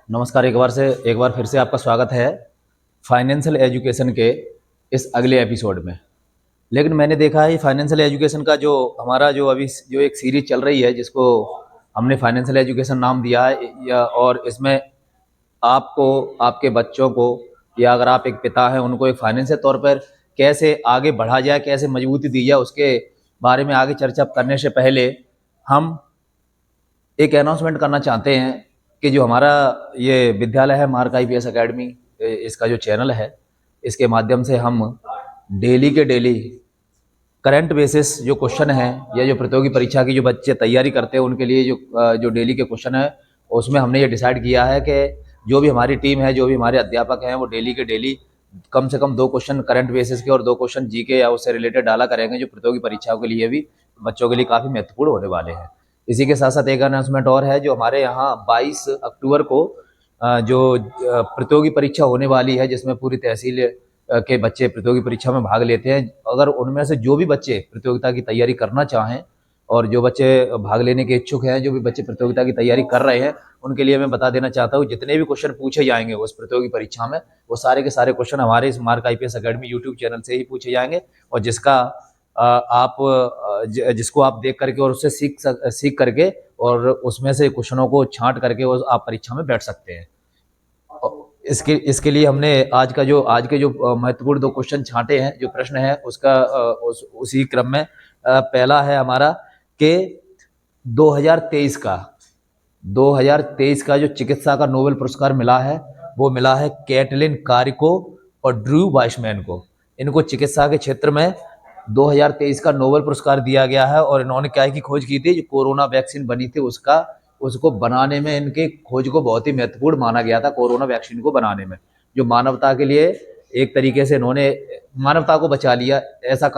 नमस्कार। एक बार फिर से आपका स्वागत है फाइनेंशियल एजुकेशन के इस अगले एपिसोड में। लेकिन मैंने देखा है फाइनेंशियल एजुकेशन का जो हमारा जो अभी जो एक सीरीज चल रही है, जिसको हमने फाइनेंशियल एजुकेशन नाम दिया है, और इसमें आपको, आपके बच्चों को, या अगर आप एक पिता हैं उनको एक फाइनेंशियल तौर पर कैसे आगे बढ़ा जाए, कैसे मजबूती दी जाए, उसके बारे में आगे चर्चा करने से पहले हम एक अनाउंसमेंट करना चाहते हैं कि जो हमारा ये विद्यालय है मार्क आईपीएस एकेडमी, इसका जो चैनल है, इसके माध्यम से हम डेली के डेली करंट बेसिस जो क्वेश्चन है या जो प्रतियोगी परीक्षा की जो बच्चे तैयारी करते हैं उनके लिए जो डेली के क्वेश्चन है, उसमें हमने ये डिसाइड किया है कि जो भी हमारी टीम है, जो भी हमारे अध्यापक हैं, वो डेली के डेली कम से कम 2 क्वेश्चन करंट बेसिस के और 2 क्वेश्चन जीके या उससे रिलेटेड डाला करेंगे, जो प्रतियोगी परीक्षाओं के लिए भी बच्चों के लिए काफ़ी महत्वपूर्ण होने वाले हैं। इसी के साथ साथ एक अनाउंसमेंट और है, जो हमारे यहाँ 22 अक्टूबर को जो प्रतियोगी परीक्षा होने वाली है, जिसमें पूरी तहसील के बच्चे प्रतियोगी परीक्षा में भाग लेते हैं। अगर उनमें से जो भी बच्चे प्रतियोगिता की तैयारी करना चाहें और जो बच्चे भाग लेने के इच्छुक हैं, जो भी बच्चे प्रतियोगिता की तैयारी कर रहे हैं, उनके लिए मैं बता देना चाहता हूँ, जितने भी क्वेश्चन पूछे जाएंगे उस प्रतियोगी परीक्षा में, वो सारे के सारे क्वेश्चन हमारे इस mark IPS academy YouTube channel से ही पूछे जाएंगे, और जिसको आप देख करके और उससे सीख करके और उसमें से क्वेश्चनों को छांट करके और आप परीक्षा में बैठ सकते हैं। इसके लिए हमने आज के जो महत्वपूर्ण 2 क्वेश्चन छांटे हैं, जो प्रश्न है उसका उसी क्रम में पहला है हमारा कि 2023 का जो चिकित्सा का नोबेल पुरस्कार मिला है, वो मिला है कैटलिन कारिको और ड्रू वाइसमैन को। इनको चिकित्सा के क्षेत्र में 2023 का नोबेल पुरस्कार दिया गया है, और इन्होंने क्या की खोज की थी, जो कोरोना वैक्सीन बनी थी उसको बनाने में इनके खोज को बहुत ही महत्वपूर्ण माना गया था। कोरोना वैक्सीन को बनाने में जो मानवता के लिए एक तरीके से इन्होंने मानवता को बचा लिया, ऐसा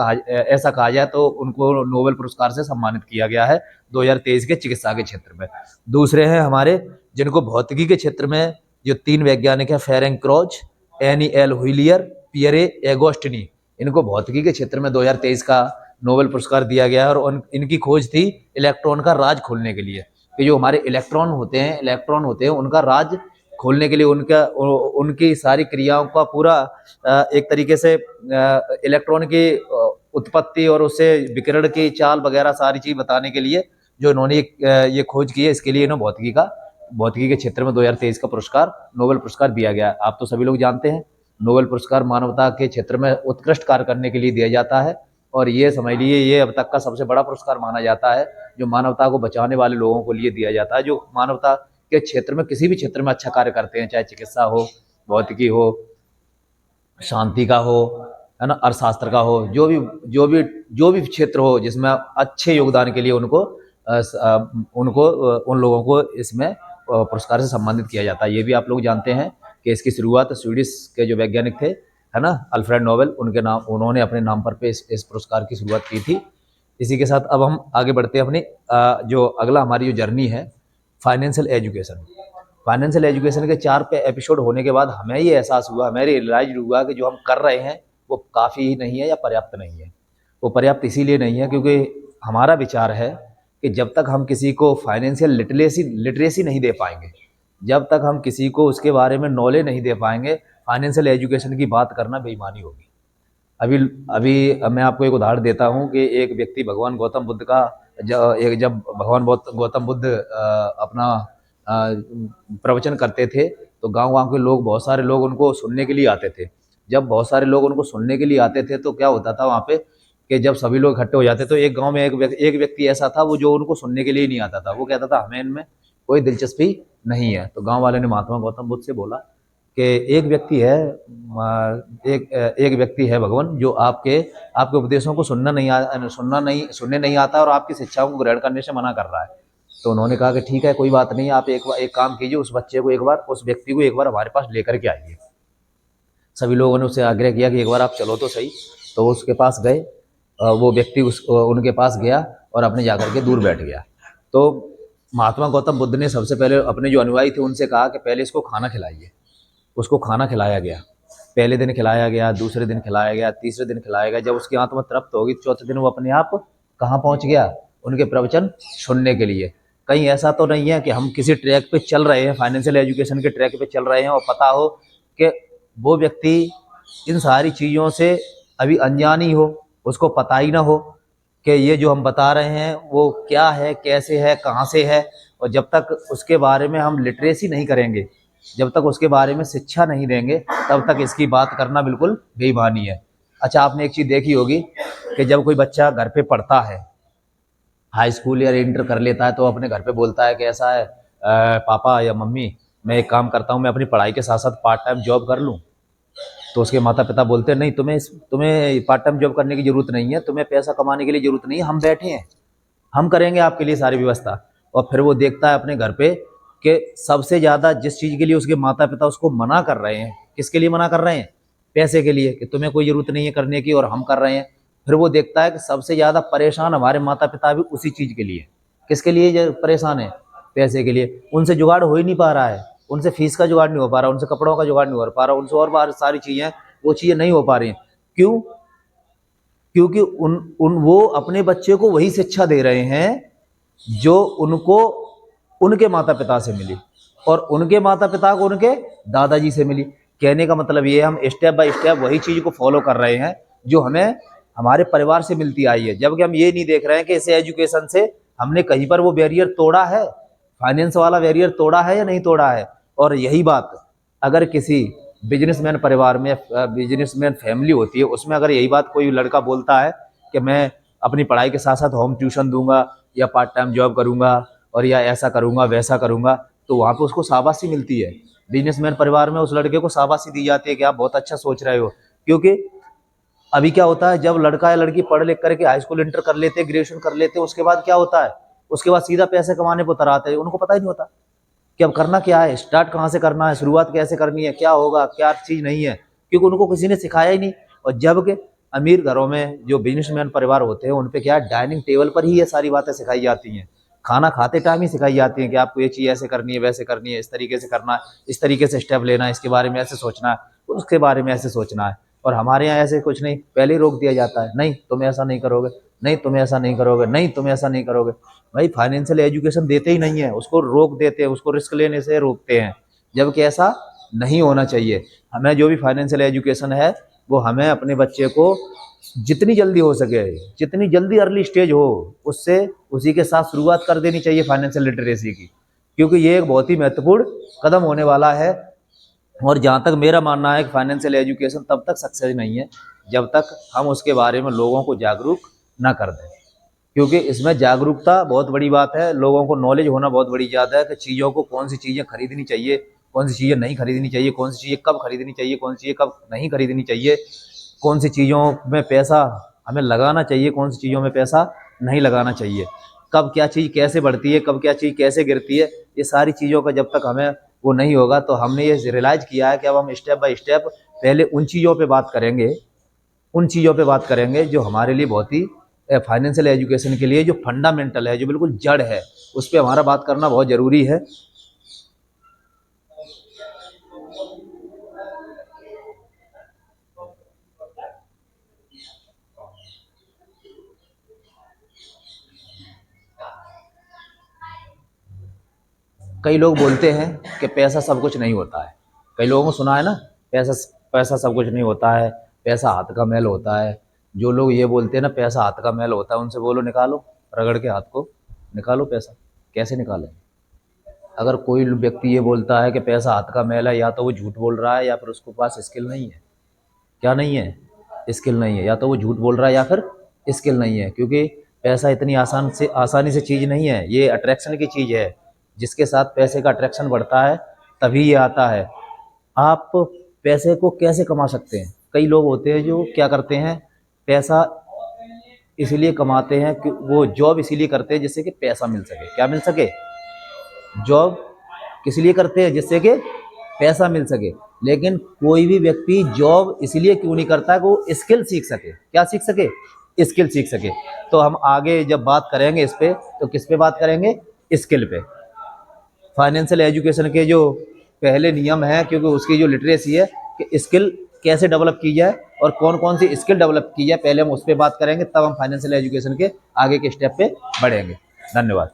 कहा जाए तो उनको नोबेल पुरस्कार से सम्मानित किया गया है 2023 के चिकित्सा के क्षेत्र में। दूसरे हैं हमारे, जिनको भौतिकी के क्षेत्र में जो 3 वैज्ञानिक हैं, Ferenc Krausz, Anne L Huillier, Pierre Agostini, इनको भौतिकी के क्षेत्र में 2023 का नोबेल पुरस्कार दिया गया है। और इनकी खोज थी इलेक्ट्रॉन का राज खोलने के लिए, कि जो हमारे इलेक्ट्रॉन होते हैं उनका राज खोलने के लिए उनकी सारी क्रियाओं का पूरा एक तरीके से इलेक्ट्रॉन की उत्पत्ति और उससे विकिरण की चाल वगैरह सारी चीज बताने के लिए जो इन्होंने ये खोज की है, इसके लिए इन्हें भौतिकी के क्षेत्र में 2023 का नोबेल पुरस्कार दिया गया। आप तो सभी लोग जानते हैं, नोबेल पुरस्कार मानवता के क्षेत्र में उत्कृष्ट कार्य करने के लिए दिया जाता है, और ये समझ लीजिए ये अब तक का सबसे बड़ा पुरस्कार माना जाता है, जो मानवता को बचाने वाले लोगों को लिए दिया जाता है, जो मानवता के क्षेत्र में किसी भी क्षेत्र में अच्छा कार्य करते हैं, चाहे चिकित्सा हो, भौतिकी हो, शांति का हो, है ना, अर्थशास्त्र का हो, जो भी क्षेत्र हो जिसमें अच्छे योगदान के लिए उन लोगों को इसमें पुरस्कार से सम्मानित किया जाता है। ये भी आप लोग जानते हैं कि इसकी शुरुआत स्वीडिश के जो वैज्ञानिक थे, है ना, अल्फ्रेड नोबेल, उन्होंने अपने नाम पर पे इस पुरस्कार की शुरुआत की थी। इसी के साथ अब हम आगे बढ़ते हैं अपनी जो अगला हमारी जो जर्नी है फाइनेंशियल एजुकेशन के 4 पे एपिसोड होने के बाद हमें ये एहसास हुआ, हमें रियलाइज हुआ कि जो हम कर रहे हैं वो काफ़ी ही नहीं है या पर्याप्त नहीं है। वो पर्याप्त इसीलिए नहीं है क्योंकि हमारा विचार है कि जब तक हम किसी को फाइनेंशियल लिटरेसी नहीं दे पाएंगे, जब तक हम किसी को उसके बारे में नॉलेज नहीं दे पाएंगे, फाइनेंशियल एजुकेशन की बात करना बेईमानी होगी। अभी अभी मैं आपको एक उदाहरण देता हूँ कि एक व्यक्ति भगवान गौतम बुद्ध का जब भगवान गौतम बुद्ध अपना प्रवचन करते थे, तो गांव के लोग, बहुत सारे लोग उनको सुनने के लिए आते थे। जब बहुत सारे लोग उनको सुनने के लिए आते थे तो क्या होता था वहाँ पे कि जब सभी लोग इकट्ठे हो जाते तो एक गांव में एक व्यक्ति ऐसा था वो जो उनको सुनने के लिए नहीं आता था। वो कहता था हमें इनमें कोई दिलचस्पी नहीं है। तो गांव वाले ने महात्मा गौतम बुद्ध से बोला कि एक व्यक्ति है भगवान, जो आपके उपदेशों को सुनने नहीं आता और आपकी शिक्षाओं को ग्रहण करने से मना कर रहा है। तो उन्होंने कहा कि ठीक है, कोई बात नहीं, आप एक काम कीजिए, उस व्यक्ति को एक बार हमारे पास लेकर के आइए। सभी लोगों ने उससे आग्रह किया कि एक बार आप चलो तो सही। तो उसके पास गए, वो व्यक्ति उनके पास गया और अपने जाकर के दूर बैठ गया। तो महात्मा गौतम बुद्ध ने सबसे पहले अपने जो अनुयायी थे उनसे कहा कि पहले इसको खाना खिलाइए। उसको खाना खिलाया गया। पहले दिन खिलाया गया, दूसरे दिन खिलाया गया, तीसरे दिन खिलाया गया। जब उसकी आत्मा तृप्त होगी, चौथे दिन वो अपने आप कहाँ पहुँच गया, उनके प्रवचन सुनने के लिए। कहीं ऐसा तो नहीं है कि हम किसी ट्रैक पे चल रहे हैं, फाइनेंशियल एजुकेशन के ट्रैक पे चल रहे हैं और पता हो कि वो व्यक्ति इन सारी चीज़ों से अभी अनजान ही हो, उसको पता ही ना हो कि ये जो हम बता रहे हैं वो क्या है, कैसे है, कहाँ से है। और जब तक उसके बारे में हम लिटरेसी नहीं करेंगे, जब तक उसके बारे में शिक्षा नहीं देंगे, तब तक इसकी बात करना बिल्कुल बेईमानी है। अच्छा, आपने एक चीज़ देखी होगी कि जब कोई बच्चा घर पे पढ़ता है, हाई स्कूल या इंटर कर लेता है, तो अपने घर पे बोलता है कि ऐसा है पापा या मम्मी, मैं एक काम करता हूँ, मैं अपनी पढ़ाई के साथ साथ पार्ट टाइम जॉब कर लूँ। तो उसके माता पिता बोलते हैं नहीं, तुम्हें पार्ट टाइम जॉब करने की ज़रूरत नहीं है, तुम्हें पैसा कमाने के लिए ज़रूरत नहीं है, हम बैठे हैं, हम करेंगे आपके लिए सारी व्यवस्था। और फिर वो देखता है अपने घर पे कि सबसे ज़्यादा जिस चीज़ के लिए उसके माता पिता उसको मना कर रहे हैं, किसके लिए मना कर रहे हैं? पैसे के लिए, कि तुम्हें कोई ज़रूरत नहीं है करने की और हम कर रहे हैं। फिर वो देखता है कि सबसे ज़्यादा परेशान हमारे माता पिता भी उसी चीज़ के लिए। किसके लिए परेशान है? पैसे के लिए। उनसे जुगाड़ हो ही नहीं पा रहा है, उनसे फीस का जुगाड़ नहीं हो पा रहा, उनसे कपड़ों का जुगाड़ नहीं हो पा रहा, उनसे और बाहर सारी चीज़ें, वो चीज़ें नहीं हो पा रही हैं। क्यों? क्योंकि उन उन वो अपने बच्चे को वही शिक्षा दे रहे हैं जो उनको उनके माता पिता से मिली और उनके माता पिता को उनके दादाजी से मिली। कहने का मतलब ये है, हम स्टेप बाय स्टेप वही चीज़ को फॉलो कर रहे हैं जो हमें हमारे परिवार से मिलती आई है, जबकि हम ये नहीं देख रहे हैं कि इस एजुकेशन से हमने कहीं पर वो बैरियर तोड़ा है, फाइनेंस वाला बैरियर तोड़ा है या नहीं तोड़ा है। और यही बात अगर किसी बिजनेसमैन परिवार में, बिजनेसमैन फैमिली होती है, उसमें अगर यही बात कोई लड़का बोलता है कि मैं अपनी पढ़ाई के साथ साथ होम ट्यूशन दूंगा या पार्ट टाइम जॉब करूंगा और या ऐसा करूंगा वैसा करूंगा, तो वहाँ पे उसको शाबाशी मिलती है। बिजनेसमैन परिवार में उस लड़के को शाबाशी दी जाती है कि आप बहुत अच्छा सोच रहे हो। क्योंकि अभी क्या होता है, जब लड़का या लड़की पढ़ लिख करके हाई स्कूल इंटर कर लेते, ग्रेजुएशन कर लेते, उसके बाद क्या होता है, उसके बाद सीधा पैसे कमाने पर उतर आते हैं। उनको पता ही नहीं होता कि अब करना क्या है, स्टार्ट कहाँ से करना है, शुरुआत कैसे करनी है, क्या होगा क्या चीज़ नहीं है, क्योंकि उनको किसी ने सिखाया ही नहीं। और जबकि अमीर घरों में जो बिजनेसमैन परिवार होते हैं उन पे क्या, डाइनिंग टेबल पर ही ये सारी बातें सिखाई जाती हैं, खाना खाते टाइम ही सिखाई जाती हैं कि आपको ये चीज़ ऐसे करनी है, वैसे करनी है, इस तरीके से करना है, इस तरीके से स्टेप लेना है, इसके बारे में ऐसे सोचना है, उसके बारे में ऐसे सोचना है। और हमारे यहाँ ऐसे कुछ नहीं, पहले ही रोक दिया जाता है, नहीं तुम ऐसा नहीं करोगे, नहीं तुम ऐसा नहीं करोगे, नहीं तुम ऐसा नहीं करोगे। भाई फाइनेंशियल एजुकेशन देते ही नहीं है, उसको रोक देते हैं, उसको रिस्क लेने से रोकते हैं, जबकि ऐसा नहीं होना चाहिए। हमें जो भी फाइनेंशियल एजुकेशन है वो हमें अपने बच्चे को जितनी जल्दी हो सके, जितनी जल्दी अर्ली स्टेज हो, उससे उसी के साथ शुरुआत कर देनी चाहिए फाइनेंशियल लिटरेसी की, क्योंकि ये एक बहुत ही महत्वपूर्ण कदम होने वाला है। और जहाँ तक मेरा मानना है कि फाइनेंशियल एजुकेशन तब तक सक्सेस नहीं है जब तक हम उसके बारे में लोगों को जागरूक ना कर दें, क्योंकि इसमें जागरूकता बहुत बड़ी बात है, लोगों को नॉलेज होना बहुत बड़ी ज़्यादा है कि चीज़ों को कौन सी चीज़ें खरीदनी चाहिए, कौन सी चीज़ें नहीं खरीदनी चाहिए, कौन सी चीज़ें कब खरीदनी चाहिए, कौन सी चीज़ें कब नहीं खरीदनी चाहिए, कौन सी चीज़ों में पैसा हमें लगाना चाहिए, कौन सी चीज़ों में पैसा नहीं लगाना चाहिए, कब क्या चीज़ कैसे बढ़ती है, कब क्या चीज़ कैसे गिरती है। ये सारी चीज़ों का जब तक हमें वो नहीं होगा, तो हमने ये रियलाइज़ किया है कि अब हम स्टेप बाय स्टेप पहले उन चीज़ों पे बात करेंगे, उन चीज़ों पे बात करेंगे जो हमारे लिए बहुत ही फाइनेंशियल एजुकेशन के लिए जो फंडामेंटल है, जो बिल्कुल जड़ है, उस पर हमारा बात करना बहुत ज़रूरी है। कई लोग बोलते हैं कि पैसा सब कुछ नहीं होता है, कई लोगों को सुना है ना, पैसा पैसा सब कुछ नहीं होता है, पैसा हाथ का मैल होता है। जो लोग ये बोलते हैं ना पैसा हाथ का मैल होता है, उनसे बोलो निकालो, रगड़ के हाथ को निकालो पैसा। कैसे निकालें? अगर कोई व्यक्ति ये बोलता है कि पैसा हाथ का मैल है, या तो वो झूठ बोल रहा है या फिर उसके पास स्किल नहीं है। क्या नहीं है? स्किल नहीं है, या तो वो झूठ बोल रहा है या फिर स्किल नहीं है। क्योंकि पैसा इतनी आसानी से चीज़ नहीं है, ये अट्रैक्शन की चीज़ है। जिसके साथ पैसे का अट्रैक्शन बढ़ता है तभी ये आता है। आप पैसे को कैसे कमा सकते हैं? कई लोग होते हैं जो क्या करते हैं, पैसा इसीलिए कमाते हैं कि वो जॉब इसीलिए करते हैं जिससे कि पैसा मिल सके। क्या मिल सके? जॉब किस लिए करते हैं? जिससे कि पैसा मिल सके। लेकिन कोई भी व्यक्ति जॉब इसलिए क्यों नहीं करता कि वो स्किल सीख सके। क्या सीख सके? स्किल सीख सके। तो हम आगे जब बात करेंगे इस पे, तो किस पे बात करेंगे? स्किल पे। फाइनेंशियल एजुकेशन के जो पहले नियम हैं, क्योंकि उसकी जो लिटरेसी है कि स्किल कैसे डेवलप की जाए और कौन कौन सी स्किल डेवलप की जाए, पहले हम उस पर बात करेंगे, तब हम फाइनेंशियल एजुकेशन के आगे के स्टेप पे बढ़ेंगे। धन्यवाद।